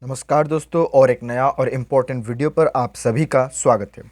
नमस्कार दोस्तों, और एक नया और इम्पोर्टेंट वीडियो पर आप सभी का स्वागत है।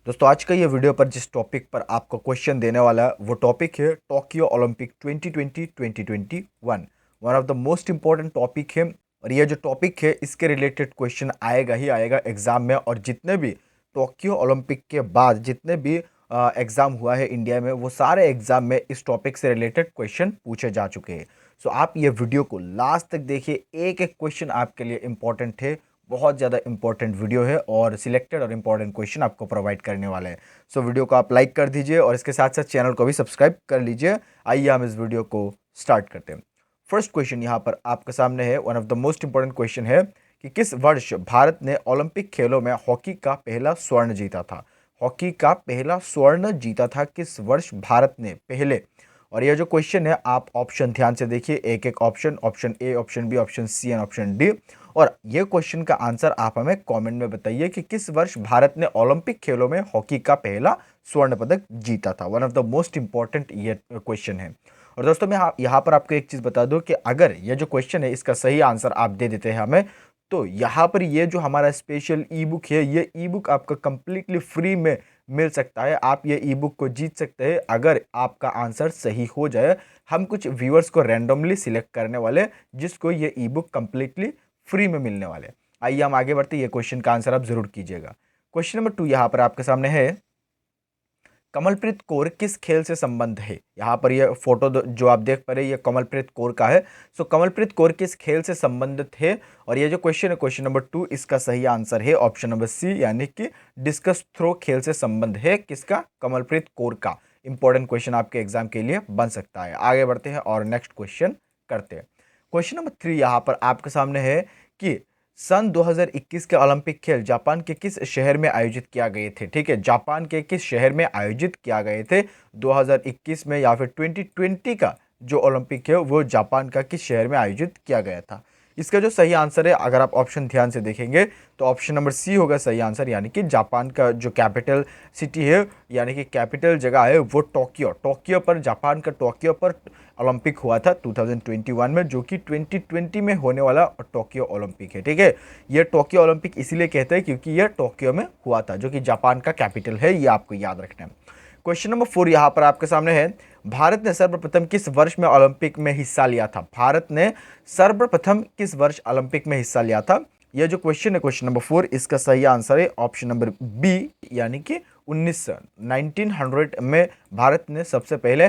दोस्तों, आज का ये वीडियो पर जिस टॉपिक पर आपको क्वेश्चन देने वाला है वो टॉपिक है Tokyo Olympic 2020-2021। One of the most important topic है, और ये जो टॉपिक है इसके रिलेटेड क्वेश्चन आएगा ही आएगा एग्जाम में। और जितने भी टोक्यो ओलंपिक के बाद जितने भी एग्ज़ाम हुआ है इंडिया में, वो सारे एग्ज़ाम में इस टॉपिक से रिलेटेड क्वेश्चन पूछे जा चुके हैं। सो आप ये वीडियो को लास्ट तक देखिए, एक एक क्वेश्चन आपके लिए इंपॉर्टेंट है। बहुत ज़्यादा इंपॉर्टेंट वीडियो है और सिलेक्टेड और इंपॉर्टेंट क्वेश्चन आपको प्रोवाइड करने वाले हैं। सो वीडियो को आप लाइक कर दीजिए और इसके साथ साथ चैनल को भी सब्सक्राइब कर लीजिए। आइए हम इस वीडियो को स्टार्ट करते हैं। फर्स्ट क्वेश्चन यहाँ पर आपके सामने है, one of the most important question है कि किस वर्ष भारत ने ओलंपिक खेलों में हॉकी का पहला स्वर्ण जीता था। हॉकी का पहला स्वर्ण जीता था किस वर्ष भारत ने पहले। और ये जो क्वेश्चन है आप ऑप्शन ध्यान से देखिए, एक एक option, option A, option B, option C and option D. और ये क्वेश्चन का आंसर आप हमें कमेंट में बताइए कि किस वर्ष भारत ने ओलंपिक खेलों में हॉकी का पहला स्वर्ण पदक जीता था। One of the most important ये क्वेश्चन है। और दोस्तों, मैं यहाँ पर आपको एक चीज़ बता दूं कि अगर ये जो क्वेश्चन है इसका सही आंसर आप दे देते हैं हमें, तो यहाँ पर ये जो हमारा स्पेशल ई बुक है, ये ई बुक आपका कंप्लीटली फ्री में मिल सकता है। आप ये ई बुक को जीत सकते हैं अगर आपका आंसर सही हो जाए। हम कुछ व्यूअर्स को रैंडमली सिलेक्ट करने वाले जिसको ये ई बुक कंप्लीटली फ्री में मिलने वाले। आइए हम आगे बढ़ते, ये क्वेश्चन का आंसर आप जरूर कीजिएगा। क्वेश्चन नंबर 2 यहाँ पर आपके सामने है, कमलप्रीत कौर किस खेल से संबंध है। यहाँ पर ये फोटो जो आप देख पा रहे हैं ये कमलप्रीत कौर का है। सो कमलप्रीत कौर किस खेल से संबंधित है। और ये जो क्वेश्चन है क्वेश्चन नंबर 2, इसका सही आंसर है ऑप्शन नंबर सी, यानी कि डिस्कस थ्रो खेल से संबंध है किसका, कमलप्रीत कौर का। इंपॉर्टेंट क्वेश्चन आपके एग्जाम के लिए बन सकता है। आगे बढ़ते हैं और नेक्स्ट क्वेश्चन करते हैं। क्वेश्चन नंबर 3 यहाँ पर आपके सामने है कि सन 2021 के ओलंपिक खेल जापान के किस शहर में आयोजित किया गए थे। ठीक है, जापान के किस शहर में आयोजित किया गए थे 2021 में, या फिर 2020 का जो ओलंपिक है वो जापान का किस शहर में आयोजित किया गया था। इसका जो सही आंसर है, अगर आप ऑप्शन ध्यान से देखेंगे तो ऑप्शन नंबर सी होगा सही आंसर, यानी कि जापान का जो कैपिटल सिटी है, यानी कि कैपिटल जगह है वो टोक्यो। टोक्यो पर, जापान का टोक्यो पर ओलंपिक हुआ था 2021 में, जो कि 2020 में होने वाला टोक्यो ओलंपिक है। ठीक है, ये टोक्यो ओलंपिक इसीलिए कहते हैं क्योंकि ये टोक्यो में हुआ था, जो कि जापान का कैपिटल है, ये आपको याद रखना है। क्वेश्चन नंबर 4 यहाँ पर आपके सामने है, भारत ने सर्वप्रथम किस वर्ष में ओलंपिक में हिस्सा लिया था। भारत ने सर्वप्रथम किस वर्ष ओलंपिक में हिस्सा लिया था। यह जो क्वेश्चन है क्वेश्चन नंबर 4, इसका सही आंसर है ऑप्शन नंबर बी, यानी कि 1900 में भारत ने सबसे पहले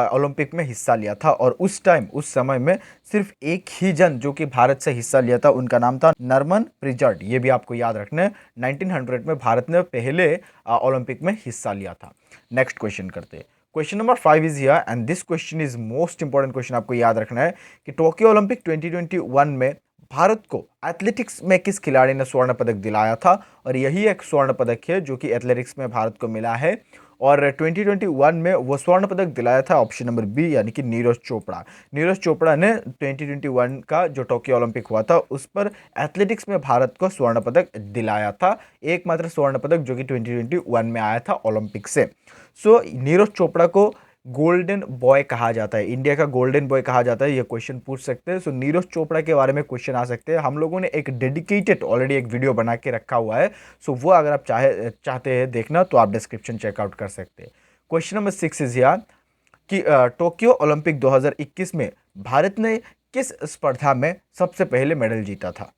ओलंपिक में हिस्सा लिया था। और उस समय में सिर्फ एक ही जन जो कि भारत से हिस्सा लिया था, उनका नाम था नॉर्मन प्रिजर्ड। ये भी आपको याद रखना है, 1900 में भारत ने पहले ओलंपिक में हिस्सा लिया था। नेक्स्ट क्वेश्चन करते हैं। Question number 5 is here and this question is most important question. आपको याद रखना है कि टोक्यो ओलंपिक 2021 में भारत को एथलेटिक्स में किस खिलाड़ी ने स्वर्ण पदक दिलाया था। और यही एक स्वर्ण पदक है जो कि एथलेटिक्स में भारत को मिला है। और 2021 में वो स्वर्ण पदक दिलाया था ऑप्शन नंबर बी, यानी कि नीरज चोपड़ा। नीरज चोपड़ा ने 2021 का जो टोक्यो ओलंपिक हुआ था उस पर एथलेटिक्स में भारत को स्वर्ण पदक दिलाया था, एकमात्र स्वर्ण पदक जो कि 2021 में आया था ओलंपिक से। सो नीरज चोपड़ा को गोल्डन बॉय कहा जाता है, इंडिया का गोल्डन बॉय कहा जाता है, ये क्वेश्चन पूछ सकते हैं। सो नीरज चोपड़ा के बारे में क्वेश्चन आ सकते हैं। हम लोगों ने एक डेडिकेटेड ऑलरेडी एक वीडियो बना के रखा हुआ है, सो वो अगर आप चाहते हैं देखना तो आप डिस्क्रिप्शन चेकआउट कर सकते हैं। क्वेश्चन नंबर 6 इज यार कि टोक्यो ओलंपिक 2021 में भारत ने किस स्पर्धा में सबसे पहले मेडल जीता था।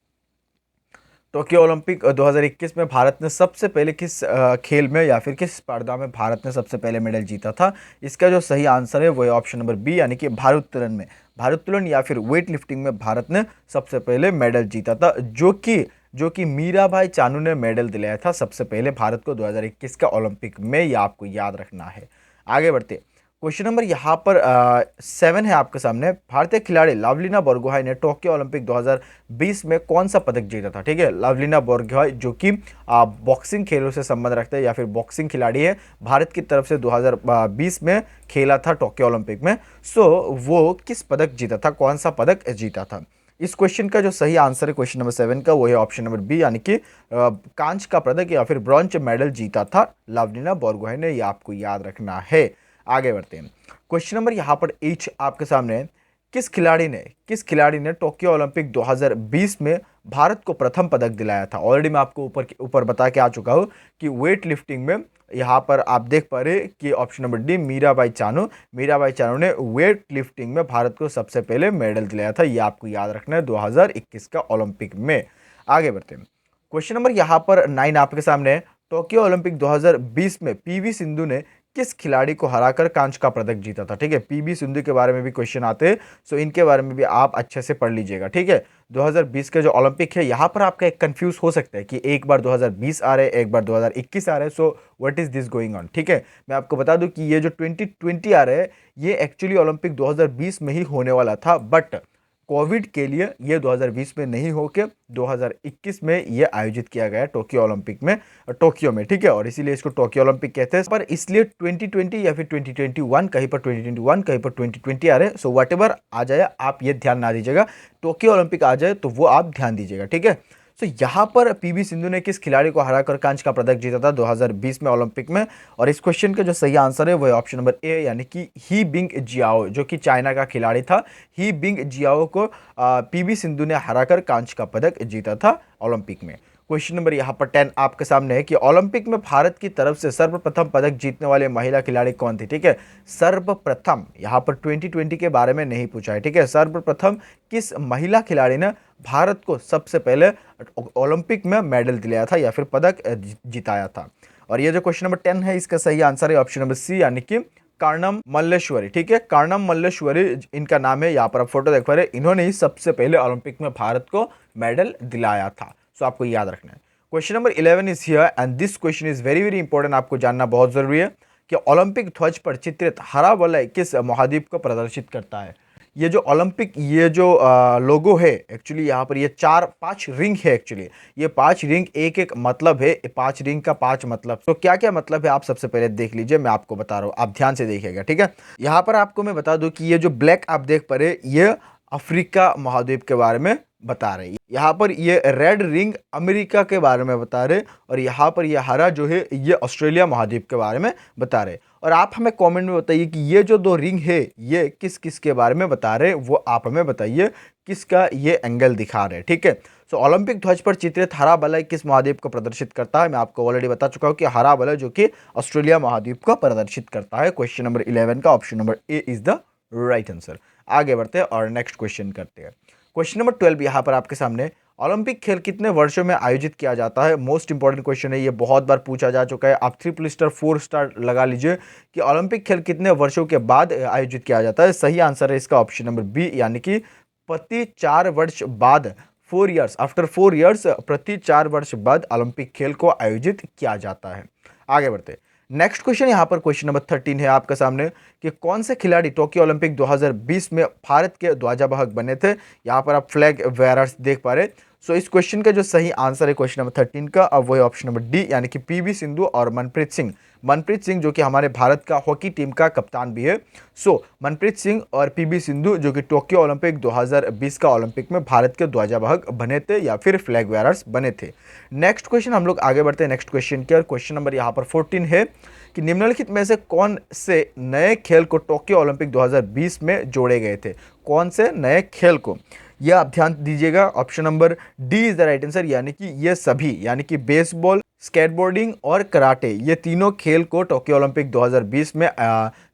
टोक्यो ओलंपिक 2021 में भारत ने सबसे पहले किस खेल में या फिर किस स्पर्धा में भारत ने सबसे पहले मेडल जीता था। इसका जो सही आंसर है वो है ऑप्शन नंबर बी, यानी कि भारोत्तोलन में। भारोत्तोलन या फिर वेट लिफ्टिंग में भारत ने सबसे पहले मेडल जीता था, जो कि मीराबाई चानू ने मेडल दिलाया था सबसे पहले भारत को 2021 का ओलंपिक में। यह आपको याद रखना है। आगे बढ़ते, क्वेश्चन नंबर यहाँ पर 7 है आपके सामने। भारतीय खिलाड़ी लवलीना बोरगोहाई ने टोक्यो ओलंपिक 2020 में कौन सा पदक जीता था। ठीक है, लवलीना बोरगोहाई जो कि बॉक्सिंग खेलों से संबंध रखते हैं या फिर बॉक्सिंग खिलाड़ी है, भारत की तरफ से 2020 में खेला था टोक्यो ओलंपिक में। सो वो किस पदक जीता था, कौन सा पदक जीता था। इस क्वेश्चन का जो सही आंसर है क्वेश्चन नंबर 7 का, वो है ऑप्शन नंबर बी, यानी कि कांच का पदक या फिर ब्रॉन्ज मेडल जीता था लवलीना बोरगोहाई ने। यह आपको याद रखना है। आगे बढ़ते हैं। क्वेश्चन नंबर यहाँ पर 8 आपके सामने है किस खिलाड़ी ने टोक्यो ओलंपिक 2020 में भारत को प्रथम पदक दिलाया था। ऑलरेडी मैं आपको ऊपर बता के आ चुका हूँ कि वेट लिफ्टिंग में यहाँ पर आप देख पा रहे कि option number D Mirabai Chanu ने वेट लिफ्टिंग में भारत को सबसे पहले मेडल दिलाया था। ये आपको याद रखना है 2021 का ओलंपिक में। आगे बढ़ते हैं, क्वेश्चन नंबर यहाँ पर 9 आपके सामने है। टोक्यो ओलंपिक 2020 में पीवी सिंधु ने किस खिलाड़ी को हराकर कांच का पदक जीता था। ठीक है, पीवी सिंधु के बारे में भी क्वेश्चन आते हैं, सो इनके बारे में भी आप अच्छे से पढ़ लीजिएगा। ठीक है, 2020 के जो ओलंपिक है, यहाँ पर आपका एक कंफ्यूज हो सकता है कि एक बार 2020 आ रहे, एक बार 2021 आ रहे, so what is this going on. ठीक है, मैं आपको बता दूं कि ये जो 2020 आ रहे हैं, ये एक्चुअली ओलंपिक 2020 में ही होने वाला था, बट कोविड के लिए ये 2020 में नहीं होके 2021 में ये आयोजित किया गया टोक्यो ओलंपिक में, टोक्यो में। ठीक है, और इसीलिए इसको टोक्यो ओलंपिक कहते हैं। पर इसलिए 2020 या फिर 2021, कहीं पर 2021 कहीं पर 2020 आ रहे हैं, सो व्हाटएवर आ जाए आप ये ध्यान ना दीजिएगा, टोक्यो ओलंपिक आ जाए तो वो आप ध्यान दीजिएगा। ठीक है, सो यहाँ पर पीवी सिंधु ने किस खिलाड़ी को हराकर कांच का पदक जीता था 2020 में ओलंपिक में, और इस क्वेश्चन का जो सही आंसर है वो है ऑप्शन नंबर ए, यानी कि ही बिंग जियाओ, जो कि चाइना का खिलाड़ी था। ही बिंग जियाओ को पीवी सिंधु ने हराकर कांच का पदक जीता था ओलंपिक में। क्वेश्चन नंबर यहाँ पर 10 आपके सामने है कि ओलंपिक में भारत की तरफ से सर्वप्रथम पदक जीतने वाले महिला खिलाड़ी कौन थी। ठीक है, सर्वप्रथम, यहाँ पर 2020 के बारे में नहीं पूछा है। ठीक है, सर्वप्रथम किस महिला खिलाड़ी ने भारत को सबसे पहले ओलंपिक में मेडल दिलाया था या फिर पदक जिताया था। और ये जो क्वेश्चन नंबर 10 है, इसका सही आंसर है ऑप्शन नंबर सी, यानी कि कर्णम मल्लेश्वरी। ठीक है, कर्णम मल्लेश्वरी इनका नाम है। यहाँ पर आप फोटो देख पा रहे, इन्होंने ही सबसे पहले ओलंपिक में भारत को मेडल दिलाया था। सो आपको याद रखना है। Question number 11 is here and this question is very very important, आपको जानना बहुत जरूरी है कि ओलंपिक ध्वज पर चित्रित हरा वलय किस महाद्वीप को प्रदर्शित करता है। ये जो ओलंपिक, ये जो लोगो है, एक्चुअली यहाँ पर ये 4-5 रिंग है। एक्चुअली ये 5 रिंग एक एक मतलब है, 5 रिंग का 5 मतलब। तो क्या क्या मतलब है आप सबसे पहले देख लीजिए, मैं आपको बता रहा हूँ, आप ध्यान से देखिएगा। ठीक है, यहाँ पर आपको मैं बता दूं कि ये जो ब्लैक आप देख पा रहे, ये अफ्रीका महाद्वीप के बारे में बता रहे। यहाँ पर ये रेड रिंग अमेरिका के बारे में बता रहे, और यहाँ पर ये हरा जो है ये ऑस्ट्रेलिया महाद्वीप के बारे में बता रहे। और आप हमें कमेंट में बताइए कि ये जो 2 रिंग है ये किस किस के बारे में बता रहे, वो आप हमें बताइए किसका ये एंगल दिखा रहे। ठीक है, सो ओलंपिक ध्वज पर चित्रित हरा वलय किस महाद्वीप को प्रदर्शित करता है। मैं आपको ऑलरेडी बता चुका हूँ कि हरा वलय जो कि ऑस्ट्रेलिया महाद्वीप को प्रदर्शित करता है। क्वेश्चन नंबर 11 का option number A is the right answer. आगे बढ़ते हैं और नेक्स्ट क्वेश्चन करते हैं। क्वेश्चन नंबर 12 यहाँ पर आपके सामने, ओलंपिक खेल कितने वर्षों में आयोजित किया जाता है। मोस्ट इंपॉर्टेंट क्वेश्चन है, ये बहुत बार पूछा जा चुका है। आप 3 स्टार 4 स्टार लगा लीजिए कि ओलंपिक खेल कितने वर्षों के बाद आयोजित किया जाता है। सही आंसर है इसका ऑप्शन नंबर बी, यानी कि प्रति 4 वर्ष बाद, 4 ईयर्स, आफ्टर 4 ईयर्स, प्रति 4 वर्ष बाद ओलंपिक खेल को आयोजित किया जाता है। आगे बढ़ते, नेक्स्ट क्वेश्चन यहाँ पर क्वेश्चन नंबर 13 है आपके सामने कि कौन से खिलाड़ी टोक्यो ओलंपिक 2020 में भारत के ध्वजावाहक बने थे। यहाँ पर आप फ्लैग वेयरर्स देख पा रहे। सो इस क्वेश्चन का जो सही आंसर है क्वेश्चन नंबर 13 का, अब वो है ऑप्शन नंबर डी, यानी कि पीवी सिंधु और मनप्रीत सिंह। मनप्रीत सिंह जो कि हमारे भारत का हॉकी टीम का कप्तान भी है। सो मनप्रीत सिंह और पीवी सिंधु जो कि टोक्यो ओलंपिक 2020 का ओलंपिक में भारत के ध्वजावाहक बने थे या फिर फ्लैग वेयरर्स बने थे। नेक्स्ट क्वेश्चन हम लोग आगे बढ़ते हैं नेक्स्ट क्वेश्चन की, और क्वेश्चन नंबर यहाँ पर 14 है कि निम्नलिखित में से कौन से नए खेल को टोक्यो ओलंपिक 2020 में जोड़े गए थे। कौन से नए खेल को, यह आप ध्यान दीजिएगा, option number D is the right answer, यानी कि ये सभी, यानी कि बेसबॉल, स्केटबोर्डिंग और कराटे, ये तीनों खेल को टोक्यो ओलंपिक 2020 में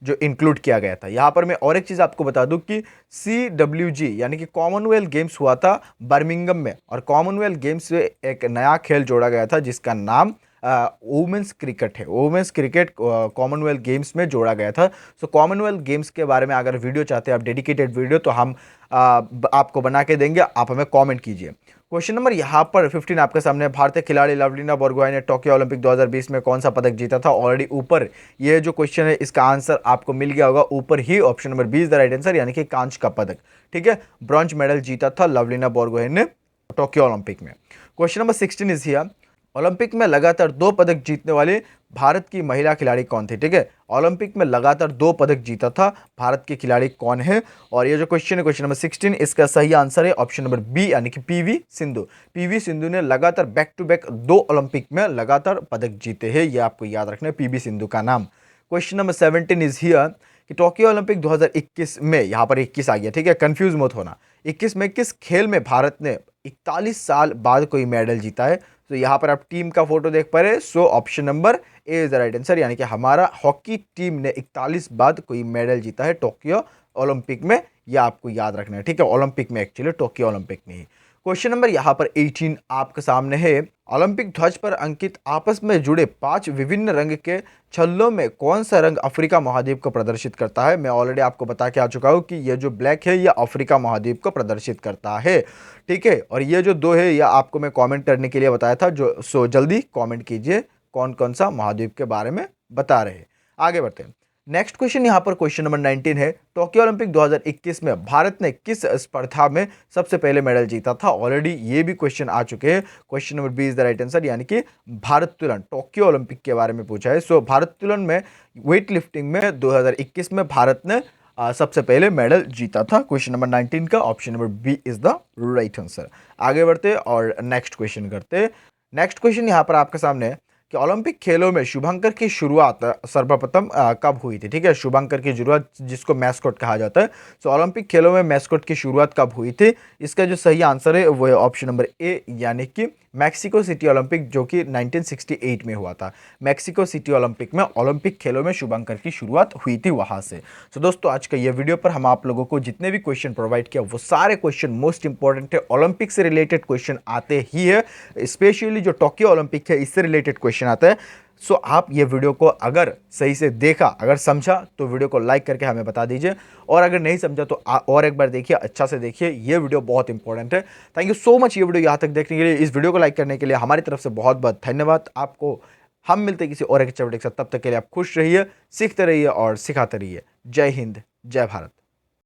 जो इंक्लूड किया गया था। यहाँ पर मैं और एक चीज़ आपको बता दूं कि CWG यानी कि कॉमनवेल्थ गेम्स हुआ था बर्मिंघम में, और कॉमनवेल्थ गेम्स से एक नया खेल जोड़ा गया था जिसका नाम वुमेंस क्रिकेट है। वुमेंस क्रिकेट कॉमनवेल्थ गेम्स में जोड़ा गया था। सो कॉमनवेल्थ गेम्स के बारे में अगर वीडियो चाहते हैं आप, डेडिकेटेड वीडियो, तो हम आपको बना के देंगे, आप हमें कमेंट कीजिए। क्वेश्चन नंबर यहाँ पर 15 आपके सामने, भारतीय खिलाड़ी लवलीना बोरगोहाई ने टोक्यो ओलंपिक 2020 में कौन सा पदक जीता था। ऑलरेडी ऊपर ये जो क्वेश्चन है इसका आंसर आपको मिल गया होगा, ऊपर ही option number B is the right answer, यानी कि कांच का पदक। ठीक है, ब्रॉन्ज मेडल जीता था लवलीना बोरगोहाई ने टोक्यो ओलंपिक में। Question number 16 is here, Olympic में लगातार 2 पदक जीतने वाले भारत की महिला खिलाड़ी कौन थी। ठीक है, ओलंपिक में लगातार 2 पदक जीता था भारत के खिलाड़ी कौन है। और ये जो क्वेश्चन है क्वेश्चन नंबर 16, इसका सही आंसर है ऑप्शन नंबर बी, यानी कि पीवी सिंधु। पीवी सिंधु ने लगातार बैक टू बैक 2 ओलंपिक में लगातार पदक जीते हैं, ये आपको याद रखना है पीवी सिंधु का नाम। क्वेश्चन नंबर 17 इज हियर कि टोक्यो ओलंपिक 2021 में, यहाँ पर 21 आ गया, ठीक है, कंफ्यूज मत होना, 21 में किस खेल में भारत ने 41 साल बाद कोई मेडल जीता है? तो यहाँ पर आप टीम का फोटो देख पा रहे हैं, so option number A is the right answer, यानी कि हमारा हॉकी टीम ने 41 बाद कोई मेडल जीता है टोक्यो ओलंपिक में, यह आपको याद रखना है, ठीक है, ओलंपिक में, एक्चुअली टोक्यो ओलंपिक में ही। क्वेश्चन नंबर यहाँ पर 18 आपके सामने है, ओलंपिक ध्वज पर अंकित आपस में जुड़े 5 विभिन्न रंग के छल्लों में कौन सा रंग अफ्रीका महाद्वीप को प्रदर्शित करता है? मैं ऑलरेडी आपको बता के आ चुका हूँ कि ये जो ब्लैक है ये अफ्रीका महाद्वीप को प्रदर्शित करता है, ठीक है, और ये जो दो है यह आपको मैं कमेंट करने के लिए बताया था, जो सो जल्दी कमेंट कीजिए कौन कौन सा महाद्वीप के बारे में बता रहे हैं। आगे बढ़ते हैं, नेक्स्ट क्वेश्चन यहाँ पर क्वेश्चन नंबर 19 है, टोक्यो ओलंपिक 2021 में भारत ने किस स्पर्धा में सबसे पहले मेडल जीता था? ऑलरेडी ये भी क्वेश्चन आ चुके हैं, question number B is the right answer, यानी कि भारोत्तोलन, टोक्यो ओलंपिक के बारे में पूछा है। सो भारोत्तोलन में, वेट लिफ्टिंग में 2021 में भारत ने सबसे पहले मेडल जीता था। क्वेश्चन नंबर 19 का option number B is the right answer. आगे बढ़ते और नेक्स्ट क्वेश्चन करते। नेक्स्ट क्वेश्चन यहाँ पर आपके सामने है कि ओलंपिक खेलों में शुभंकर की शुरुआत सर्वप्रथम कब हुई थी? ठीक है, शुभंकर की शुरुआत जिसको मैस्कॉट कहा जाता है, तो ओलंपिक खेलों में मैस्कॉट की शुरुआत कब हुई थी? इसका जो सही आंसर है वो है ऑप्शन नंबर ए, यानी कि मैक्सिको सिटी ओलंपिक, जो कि 1968 में हुआ था। मैक्सिको सिटी ओलंपिक में ओलंपिक खेलों में शुभंकर की शुरुआत हुई थी वहां से। तो दोस्तों आज का ये वीडियो पर हम आप लोगों को जितने भी क्वेश्चन प्रोवाइड किया वो सारे क्वेश्चन मोस्ट इंपॉर्टेंट है, ओलंपिक से रिलेटेड क्वेश्चन आते ही है, स्पेशली जो टोक्यो ओलंपिक है इससे रिलेटेड क्वेश्चन आता है। सो आप ये वीडियो को अगर सही से देखा, अगर समझा, तो वीडियो को लाइक करके हमें बता दीजिए, और अगर नहीं समझा तो और एक बार देखिए, अच्छा से देखिए, ये वीडियो बहुत इंपॉर्टेंट है। थैंक यू सो मच ये वीडियो यहाँ तक देखने के लिए, इस वीडियो को लाइक करने के लिए हमारी तरफ से बहुत बहुत धन्यवाद आपको। हम मिलते हैं किसी और एक अच्छे वीडियो के साथ, तब तक के लिए आप खुश रहिए, सीखते रहिए और सिखाते रहिए। जय हिंद, जय भारत।